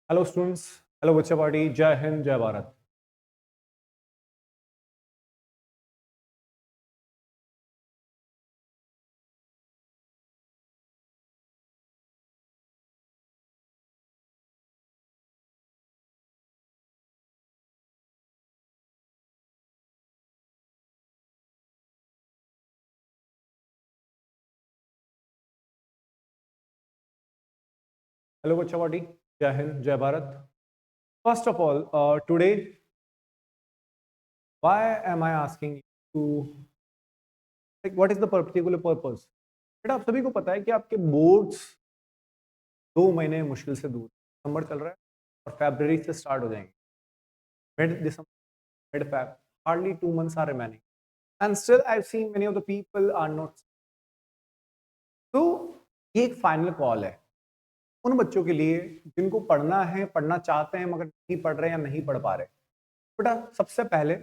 Hello students. Hello बच्चा party. जय हिंद जय भारत। हेलो बच्चा पार्टी। जय हिंद जय Bharat. First of all today why am I asking to like what is the particular purpose. बेटा आप सभी को पता है कि आपके बोर्ड्स 2 महीने मुश्किल से दूर। दिसंबर चल रहा है और फरवरी से स्टार्ट हो जाएंगे। Mid December, mid Feb, hardly 2 months are remaining and still I have seen many of the people are not. तो ये एक फाइनल कॉल है उन बच्चों के लिए जिनको पढ़ना है, पढ़ना चाहते हैं मगर नहीं पढ़ रहे या नहीं पढ़ पा रहे। बेटा सबसे पहले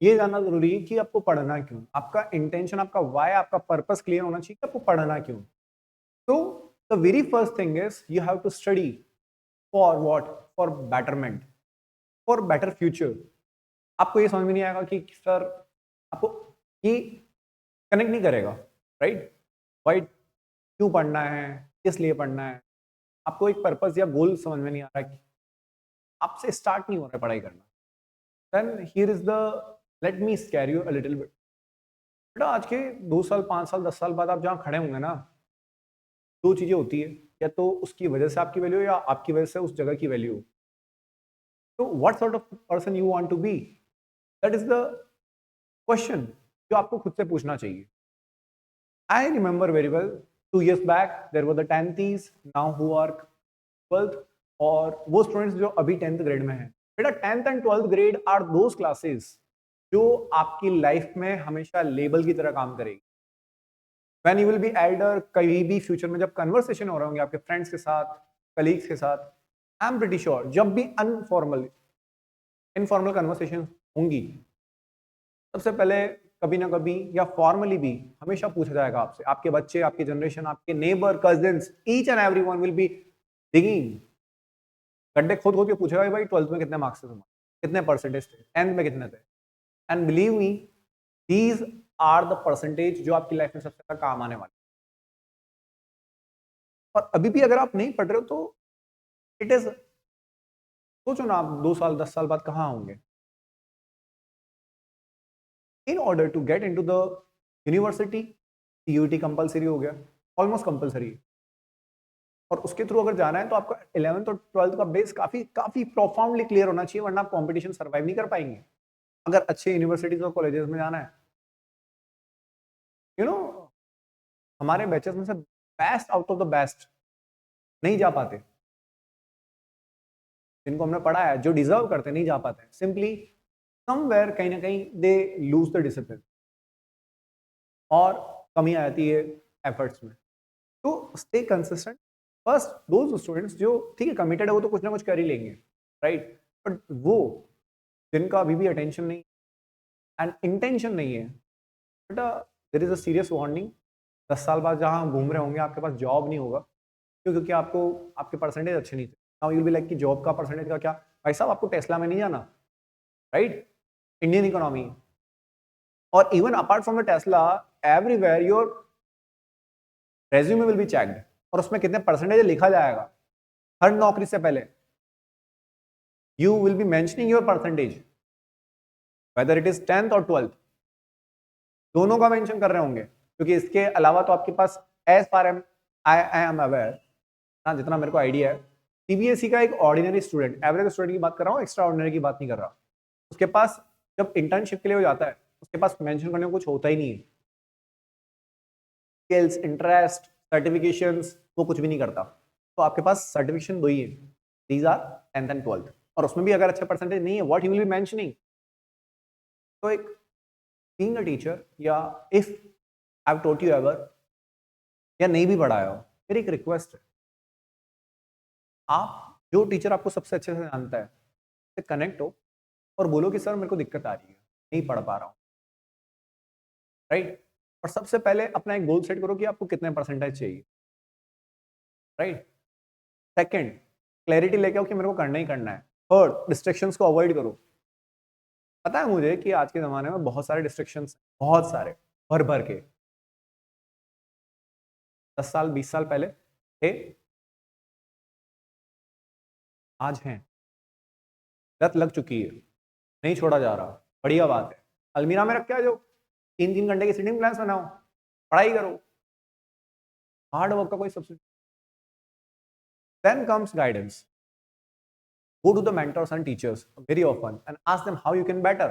ये जानना जरूरी है कि आपको पढ़ना क्यों, आपका इंटेंशन, आपका वाई, आपका पर्पस क्लियर होना चाहिए कि आपको पढ़ना क्यों। तो the very first thing is you have to study for what, for betterment, for better future. आपको ये समझ में नहीं आएगा कि सर आपको ये कनेक्ट नहीं करेगा, राइट? वाई, क्यों पढ़ना है, किस लिए पढ़ना है, आपको एक पर्पस या गोल समझ में नहीं आ रहा कि आपसे स्टार्ट नहीं हो रहा है पढ़ाई करना। Then here is the let me scare you a little bit. बेटा आज के 2 साल 5 साल 10 साल बाद आप जहाँ खड़े होंगे ना, दो चीजें होती है, या तो उसकी वजह से आपकी वैल्यू या आपकी वजह से उस जगह की वैल्यू। तो what sort of person you want to be, that is the question जो आपको खुद से पूछना चाहिए। I remember very well 2 years back there were the tenthies now who are 12th, और वो स्टूडेंट्स जो अभी 10th ग्रेड में हैं। बेटा 10th and 12th grade are those classes जो आपकी लाइफ में हमेशा लेबल की तरह काम करेगी। When you will be Elder, कहीं भी फ्यूचर में जब कन्वर्सेशन हो रहे होंगे आपके फ्रेंड्स के साथ, कलीग्स के साथ, आई एम प्रीटी श्योर जब भी अनफॉर्मल इनफॉर्मल कन्वर्सेशन होंगी, सबसे पहले कभी ना कभी या फॉर्मली भी हमेशा पूछा जाएगा आपसे, आपके बच्चे, आपकी जनरेशन, आपके neighbour, cousins, each and every one will be digging गड्ढे खोद खोद के पूछेगा भाई 12th में कितने मार्क्स थे तुम्हारे, कितने परसेंटेज थे, 10th में कितने थे। And believe me, these are the percentage जो आपकी लाइफ में सबसे ज्यादा काम आने वाले। और अभी भी अगर आप नहीं पढ़ रहे हो तो इट इज, सोचो ना आप 2 साल 10 साल बाद कहाँ होंगे। In order to get into the university, CUET compulsory हो गया, ऑलमोस्ट कंपलसरी। और उसके थ्रू अगर जाना है तो आपका 11th और 12th का बेस काफी काफी प्रोफाउंडली क्लियर होना चाहिए, वरना आप कंपटीशन सर्वाइव नहीं कर पाएंगे अगर अच्छे यूनिवर्सिटीज और कॉलेजेस में जाना है। यू नो, हमारे बैचेस में से best out of the best नहीं जा पाते, जिनको हमने पढ़ा है, जो डिजर्व करते नहीं जा पाते, सिंपली समवेयर कहीं ना कहीं दे लूज द डिसिप्लिन और कमी आ जाती है एफर्ट्स में। तो stay consistent. First those students जो ठीक है कमिटेड है वो तो कुछ ना कुछ कर ही लेंगे, राइट? बट वो जिनका अभी भी अटेंशन नहीं एंड इंटेंशन नहीं है, बेटा there is a serious warning. 10 साल बाद जहाँ घूम रहे होंगे आपके पास जॉब नहीं होगा, क्यों? क्योंकि आपको आपके परसेंटेज अच्छे नहीं थे। Now you will be like कि जॉब का परसेंटेज का क्या भाई साहब, आपको टेस्ला में नहीं जाना, राइट? इंडियन इकोनॉमी, और even apart from the Tesla, everywhere your resume will be checked, और उसमें कितने परसेंटेज लिखा जाएगा हर नौकरी से पहले। You will be mentioning your percentage, whether it is 10th और 12th, दोनों का मेंशन कर रहे होंगे। क्योंकि इसके अलावा तो आपके पास, as far as I am, aware जितना मेरे को आइडिया है, सीबीएसई का एक ऑर्डिनरी स्टूडेंट, एवरेज स्टूडेंट की बात कर रहा हूँ, एक्स्ट्रा ऑर्डिनरी की बात नहीं कर रहा, उसके पास जब इंटर्नशिप के लिए हो जाता है उसके पास मेंशन करने को कुछ होता ही नहीं है। स्किल्स, इंटरेस्ट, सर्टिफिकेशंस, वो कुछ भी नहीं करता। तो आपके पास सर्टिफिकेशन दो ही है, these are 10th and 12th, और उसमें भी अगर अच्छा परसेंटेज नहीं है, what he will be mentioning. तो एक बीइंग अ टीचर, या if I have taught you ever, या नहीं भी पढ़ाया हो, मेरी एक रिक्वेस्ट है, आप जो टीचर आपको सबसे अच्छे से जानता है से कनेक्ट हो और बोलो कि सर मेरे को दिक्कत आ रही है, नहीं पढ़ पा रहा हूँ, राइट? और सबसे पहले अपना एक गोल सेट करो कि आपको कितने परसेंटेज चाहिए, राइट? सेकंड, क्लैरिटी लेके आओ कि मेरे को करना ही करना है। थर्ड, डिस्ट्रैक्शंस को अवॉइड करो। पता है मुझे कि आज के ज़माने में बहुत सारे डिस्ट्रैक्शंस, बहुत सारे, भर भर के। 10 साल 20 साल पहले थे, आज हैं। लत लग चुकी है, नहीं छोड़ा जा रहा। बढ़िया बात है। अलमीरा में रख के आ जाओ, 3-3 घंटे की सीटिंग प्लान्स बनाओ, पढ़ाई करो। हार्ड वर्क का कोई substitute. Then comes guidance. Go to the mentors and teachers very often and ask them how you can better.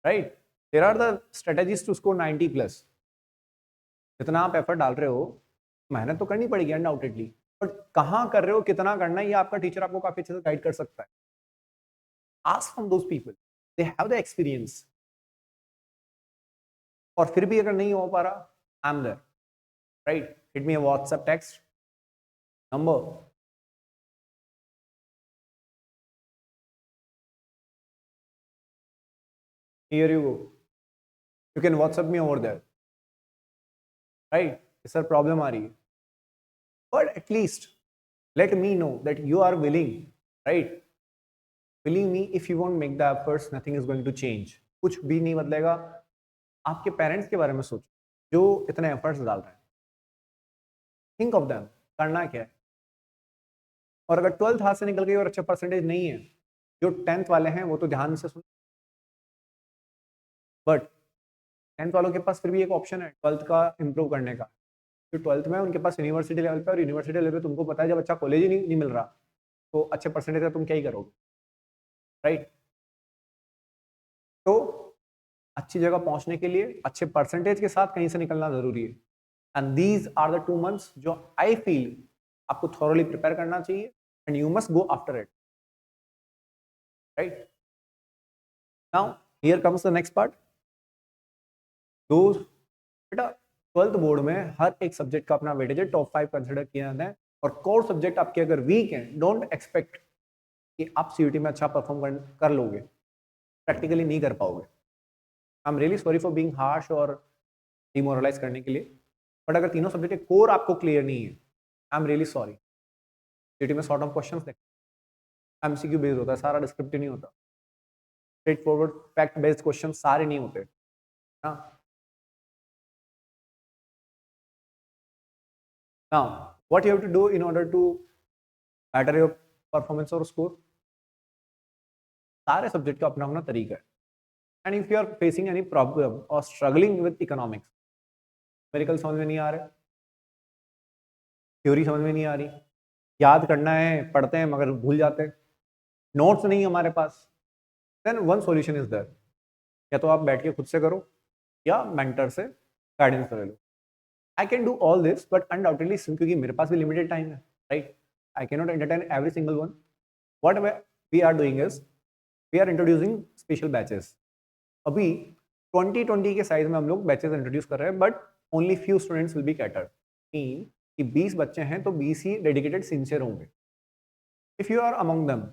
Right? There are the strategies to score 90 plus. जितना आप effort डाल रहे हो, मेहनत तो करनी पड़ेगी अनडाउटेडली, बट कहाँ कर रहे हो, कितना करना है, ये आपका टीचर आपको काफी अच्छे से गाइड कर सकता है। Ask from those people, they have the experience. और फिर भी अगर नहीं हो पा रहा, I am there, right? Hit me a WhatsApp text number, here you go, you can WhatsApp me over there, right? Sir problem आ रही है, but at least let me know that you are willing, right? Believe me, if you won't make the efforts, nothing is going to change. कुछ भी नहीं बदलेगा। आपके parents के बारे में सोचो, जो इतने एफर्ट्स डाल रहे हैं। थिंक ऑफ देम, करना क्या है। और अगर 12th हाथ से निकल गई और अच्छा परसेंटेज नहीं है, जो 10th वाले हैं वो तो ध्यान से सुन, बट 10th वालों के पास फिर भी एक ऑप्शन है 12th का इम्प्रूव करने का। जो 12th में उनके पास यूनिवर्सिटी लेवल पे, और यूनिवर्सिटी लेवल पे तुमको पता है जब अच्छा कॉलेज ही नहीं मिल रहा, तो अच्छे परसेंटेज का तुम क्या ही करोगे, राइट? तो अच्छी जगह पहुंचने के लिए अच्छे परसेंटेज के साथ कहीं से निकलना जरूरी है। And these are the 2 months जो आई फील आपको थॉरली प्रिपेयर करना चाहिए, and you must go after it, right? Now here comes the next part. दोस्त बेटा, 12th बोर्ड में हर एक सब्जेक्ट का अपना वेटेज है, टॉप 5 कंसिडर किया जाता है, और कोर सब्जेक्ट आपके अगर वीक हैं, डोंट एक्सपेक्ट कि आप सीयूटी में अच्छा परफॉर्म कर लोगे, प्रैक्टिकली नहीं कर पाओगे। आई am really sorry for being harsh और डिमोरलाइज करने के लिए, बट अगर तीनों सब्जेक्ट के कोर आपको क्लियर नहीं है, I am really sorry. CUET में सॉर्ट ऑफ क्वेश्चंस देखते, एमसीक्यू बेस्ड होता है सारा, डिस्क्रिप्टिव नहीं होता, straight forward fact based question सारे नहीं होते ना। Now, what you have to do in order to better your performance or score? सारे सब्जेक्ट का अपना अपना तरीका है। And if you are facing any problem और स्ट्रगलिंग विद इकोनॉमिक्स, मेरिकल समझ में नहीं आ रहे, थ्योरी समझ में नहीं आ रही, याद करना है, पढ़ते हैं मगर भूल जाते हैं, नोट्स नहीं हमारे पास, then one solution is there, या तो आप बैठ के खुद से करो या मेंटर से गाइडेंस ले लो। I can do all this, but undoubtedly क्योंकि मेरे पास भी लिमिटेड टाइम है, right? I can not entertain every single one. What we are doing is we are introducing special batches. अभी 2020 के साइज में हम लोग बैचेस इंट्रोड्यूस कर रहे हैं, but only few students will be catered. Mean कि 20 बच्चे हैं तो 20 ही डेडिकेटेड सिंसियर होंगे। If you are among them,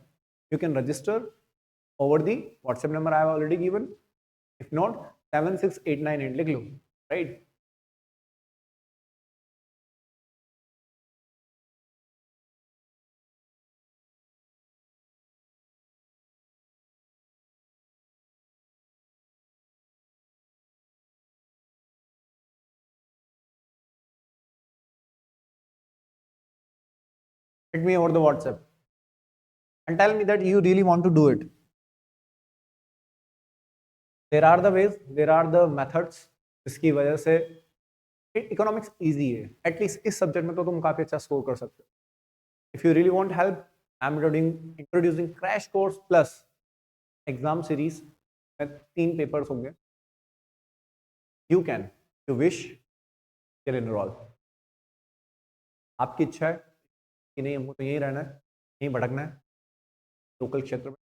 you can register over the WhatsApp number I have already given. If not 76898 लिख लो, right? Hit me over the WhatsApp and tell me that you really want to do it. There are the ways, there are the methods जिसकी वजह से economics easy है। At least इस subject में तो तुम काफी अच्छा स्कोर कर सकते हो। If you really want help, I am introducing crash course plus exam series में 3 पेपर्स होंगे। You can, you wish, can enrol. आपकी इच्छा है कि नहीं हमको तो यहीं रहना है, यहीं भटकना है, लोकल क्षेत्र में,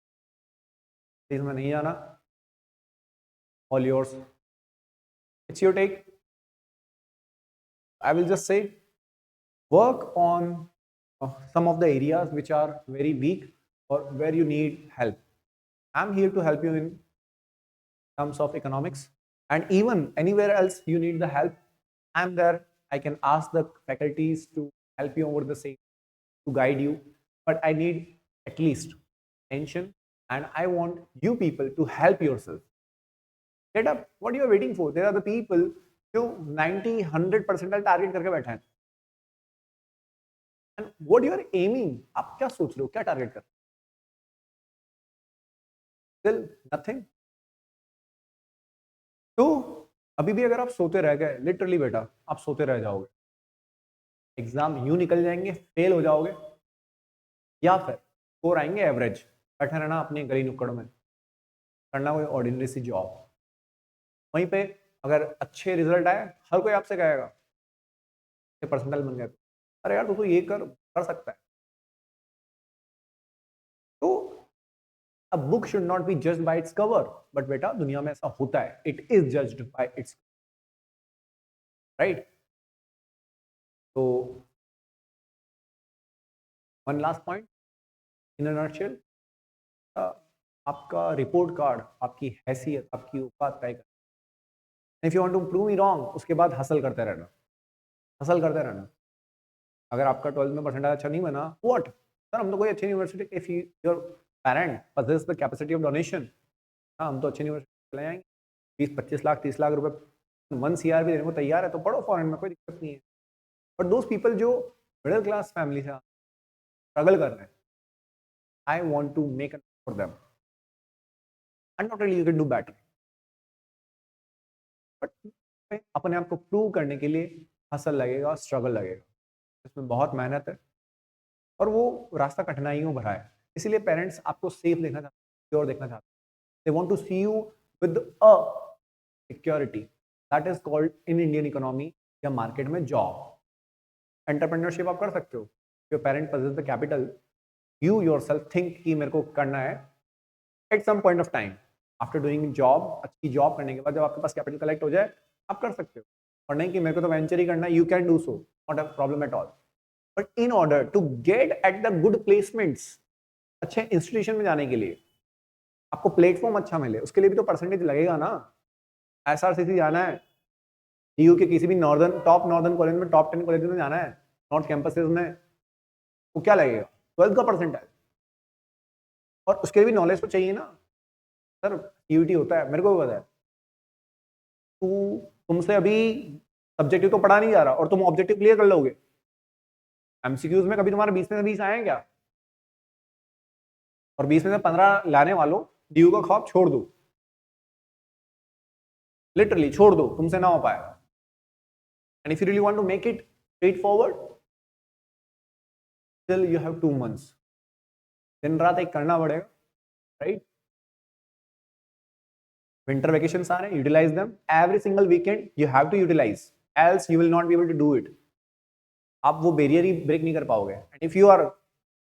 इसमें नहीं जाना, all yours, it's your take. I will just say, work on some of the areas which are very weak or where you need help. I'm here to help you in terms of economics, and even anywhere else you need the help, I'm there. I can ask the faculties to help you over the same, to guide you, but I need at least attention, and I want you people to help yourself. Get up. What you are waiting for? There are the people जो 90-100 percentile target करके बैठे हैं. And what you are aiming, आप क्या सोच रहे हो, क्या टारगेट कर? Still nothing. तो अभी भी अगर आप सोते रह गए, लिटरली बेटा आप सोते रह जाओगे, एग्जाम यूं निकल जाएंगे, फेल हो जाओगे, या फिर स्कोर आएंगे एवरेज, बैठे रहना अपने गली नुक्कड़ में, करना कोई ऑर्डिनरी सी जॉब. वहीं पे अगर अच्छे रिजल्ट आए, हर कोई आपसे कहेगा परसेंटाइल बन गया, अरे यार तू तो ये कर सकता है. तो a book should not be judged by its cover, but बेटा दुनिया में ऐसा होता है, it is judged by its right. तो one last point in a nutshell, आपका रिपोर्ट कार्ड, आपकी हैसियत, आपकी औकात तय करता है. If you want to prove me wrong, उसके बाद हसल करते रहना, हसल करते रहना. अगर आपका 12th में परसेंटाइल अच्छा नहीं बना, व्हाट सर, हम तो कोई अच्छी university, if your parent possess the capacity of donation, हाँ हम तो अच्छी यूनिवर्सिटी चले जाएंगे, 20-25 लाख 30 लाख रुपए 1 CR भी देने को तैयार है, तो पढ़ो फॉरेन में, कोई दिक्कत नहीं है. बट दोज पीपल जो मिडिल क्लास फैमिली से स्ट्रगल कर रहे हैं, I want to make an for them, and not really you can do better, but अपने आप को प्रूव करने के लिए हसल लगेगा, स्ट्रगल लगेगा, इसमें बहुत मेहनत है और वो रास्ता कठिनाइयों भरा है. इसीलिए पेरेंट्स आपको सेफ देखना चाहते हैं, सिक्योर देखना चाहते हैं. They want to see you with a security, that is called in Indian economy या मार्केट में जॉब. एंटरप्रेन्योरशिप आप कर सकते हो, your parent possess the capital, you yourself think कि मेरे को करना है at some point of time, after doing job, अच्छी जॉब करने के बाद जब आपके पास कैपिटल कलेक्ट हो जाए, आप कर सकते हो. और नहीं कि मेरे को तो वेंचर ही करना है, you can do so, not a problem at all. But in order to get at the good placements, अच्छे इंस्टीट्यूशन में जाने के लिए आपको प्लेटफॉर्म अच्छा मिले, उसके लिए भी तो परसेंटेज लगेगा ना. SRCC जाना है, EU के किसी भी टॉप नॉर्दर्न कॉलेज में, टॉप 10 कॉलेज में जाना है, नॉर्थ कैंपसेस में, तो क्या लगेगा? 12th का परसेंटाइल. और उसके लिए भी नॉलेज तो चाहिए ना. सर CUT होता है, मेरे को भी पता है. तुमसे अभी सब्जेक्टिव तो पढ़ा नहीं जा रहा और तुम ऑब्जेक्टिव क्लियर कर लोगे. MCQs में कभी तुम्हारा 20 में से 20 आए हैं क्या? और 20 में से 15 लाने वालों, DU का ख्वाब छोड़ दो, लिटरली छोड़ दो, तुमसे ना हो पाए. And if you really want to make it straight forward, still you have 2 months. दिन रात एक करना पड़ेगा, राइट. विंटर वेकेशंस आ रहे हैं, utilize them. Every single weekend you have to utilize, else you will not be able to do it. आप वो बैरियर ही ब्रेक नहीं कर पाओगे. And if you are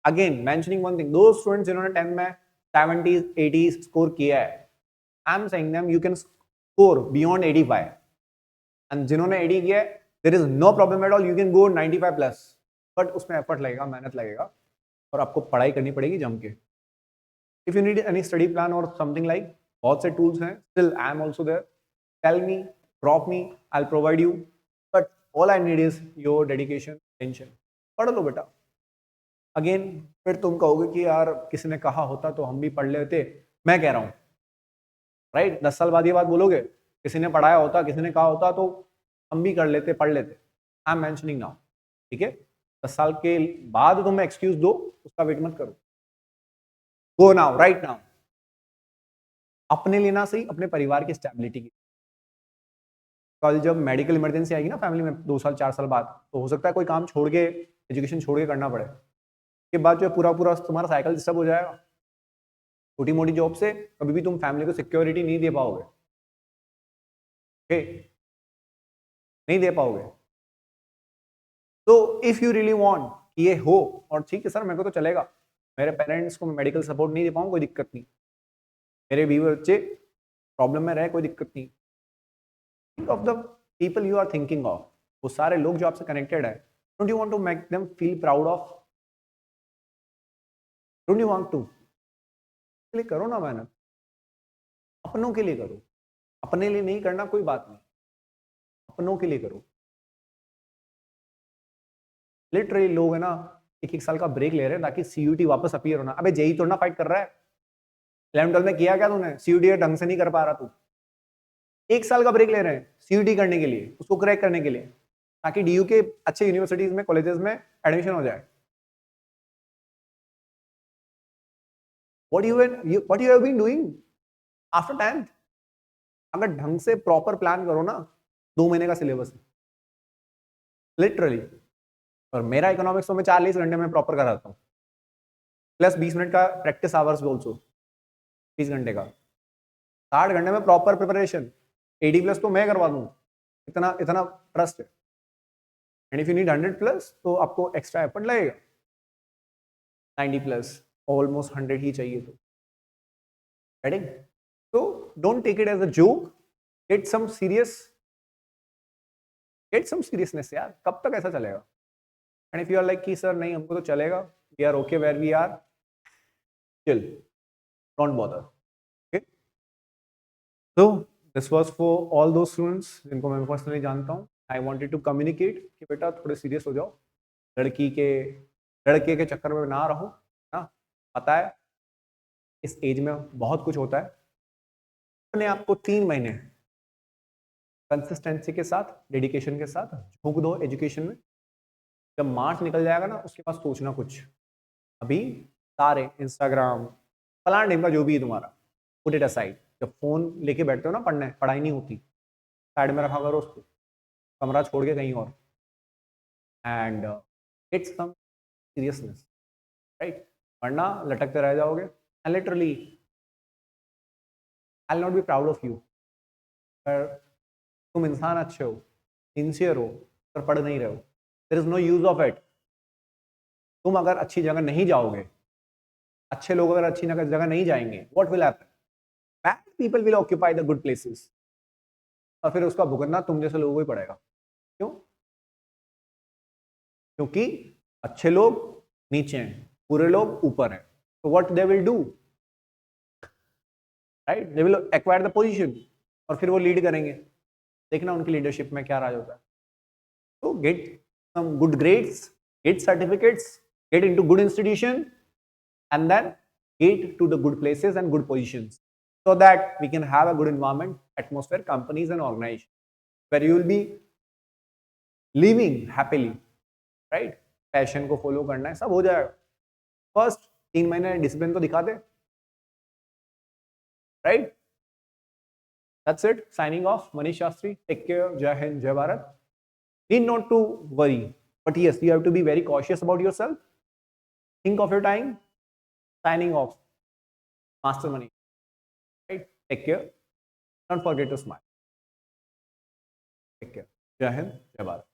again mentioning one thing, those students जिन्होंने 10th में 70s 80s score किया है, I am saying them you can score beyond 85. And जिन्होंने 80 किया है, there is no problem at all, you can go 95 plus. But उसमें effort लगेगा, मेहनत लगेगा, और आपको पढ़ाई करनी पड़ेगी जम के. If you need any study plan और समथिंग लाइक, बहुत से टूल्स हैं, still I am also there. Tell me, drop me, I will provide you, but all I need is your dedication, tension. पढ़ लो बेटा. अगेन फिर तुम कहोगे कि यार किसी ने कहा होता तो हम भी पढ़ लेते. मैं कह रहा हूँ, राइट, 10 साल बाद ये बात बोलोगे, किसी ने पढ़ाया होता, किसी ने कहा होता तो हम भी कर लेते, पढ़ लेते. आई एम मेंशनिंग नाउ, ठीक है. 10 साल के बाद तुम्हें एक्सक्यूज दो, उसका वेट मत करो. Go now, right now. अपने लिए ना सही, अपने परिवार की स्टेबिलिटी की. कल जब मेडिकल इमरजेंसी आएगी ना फैमिली में 2 साल 4 साल बाद, तो हो सकता है कोई काम छोड़ के, एजुकेशन छोड़ के करना पड़े. के बाद जो है पूरा पूरा तुम्हारा साइकिल डिस्टर्ब हो जाएगा. छोटी मोटी जॉब से कभी भी तुम फैमिली को सिक्योरिटी नहीं दे पाओगे, ओके, नहीं दे पाओगे. तो इफ यू रियली वांट कि ये हो, और ठीक है सर मेरे को तो चलेगा, मेरे पेरेंट्स को मैं मेडिकल सपोर्ट नहीं दे पाऊँ, कोई दिक्कत नहीं, मेरे बीवी बच्चे प्रॉब्लम में रहे, कोई दिक्कत नहीं. Think of the people you are thinking of, वो सारे लोग जो आपसे कनेक्टेड है. Don't you want to make them feel proud of? Don't you want to? के लिए करो ना मेहनत, अपनों के लिए करो. अपने लिए नहीं करना कोई बात नहीं, अपनों के लिए करो. लिटरली लोग है ना, एक साल का ब्रेक ले रहे हैं ताकि सीयूटी वापस अपीयर होना। अबे जेई थोड़ा ना फाइट कर रहा है, 11-12 में किया क्या तूने? सीयूटी ढंग से नहीं कर पा रहा तू, 1 साल का ब्रेक ले रहे हैं सीयूटी करने के लिए, उसको क्रैक करने के लिए, ताकि डीयू के अच्छे यूनिवर्सिटीज में, कॉलेजेस में एडमिशन हो जाए। What you have been doing after 10th? अगर ढंग से प्रॉपर प्लान करो ना, 2 महीने का सिलेबस है लिटरली। और मेरा इकोनॉमिक्स तो मैं 40 घंटे में प्रॉपर कराता हूँ, प्लस 20 मिनट का प्रैक्टिस आवर्स भी ऑल्सो, 30 घंटे का, 60 घंटे में प्रॉपर प्रिपरेशन। 80+ तो मैं करवा दूँ, इतना इतना ट्रस्ट है। एंड इफ यू नीड 100+ तो आपको एक्स्ट्रा एफर्ट लगेगा। 90+ ऑलमोस्ट 100 ही चाहिए तो हेडिंग। तो don't take it as a joke, get some seriousness यार। कब तक ऐसा चलेगा? And if you are like कि सर नहीं हमको तो चलेगा, we are okay where we are, chill, don't bother, okay. तो this was for all those students जिनको मैं पर्सनली जानता हूँ। आई वांटेड टू कम्युनिकेट कि बेटा थोड़े सीरियस हो जाओ, लड़के के चक्कर में ना रहो ना। पता है इस एज में बहुत कुछ होता है। अपने आप को 3 महीने कंसिस्टेंसी के साथ, डेडिकेशन के साथ झोंक दो एजुकेशन में। जब मार्च निकल जाएगा ना, उसके बाद सोचना कुछ। अभी सारे इंस्टाग्राम फलान ढेम का जो भी है तुम्हारा, पुट इट असाइड। जब फोन लेके बैठते हो ना पढ़ने, पढ़ाई नहीं होती, साइड में रखा करो उसको, कमरा छोड़ के कहीं और, and it's some seriousness, right? वरना लटकते रह जाओगे। And literally I will not be proud of you, पर तुम इंसान अच्छे हो, सिंसियर हो, पर पढ़ नहीं रहे हो, there is no use of it. तुम अगर अच्छी जगह नहीं जाओगे, अच्छे लोग अगर अच्छी जगह नहीं जाएंगे, what will happen? Bad people will occupy the good places, और फिर उसका भुगतना तुम जैसे लोगों को ही पड़ेगा। क्यों? क्योंकि अच्छे लोग नीचे हैं, बुरे लोग ऊपर हैं। तो what they will do, right? They will acquire the position, और फिर वो लीड करेंगे। देखना उनकी लीडरशिप में क्या राज होता है। तो get some good grades, get certificates, get into good institution, and then get to the good places and good positions, so that we can have a good environment, atmosphere, companies and organizations where you will be living happily, right? Passion को follow करना है, सब हो जाएगा। First 3 महीने discipline तो दिखा दे, right? That's it. Signing off. Manish Shastri. Take care. Jai Hind, Jai Bharat. Need not to worry, but yes, you have to be very cautious about yourself. Think of your time. Signing off. Master Money. Right? Take care. Don't forget to smile. Take care. Jai Hind, Jai Bharat.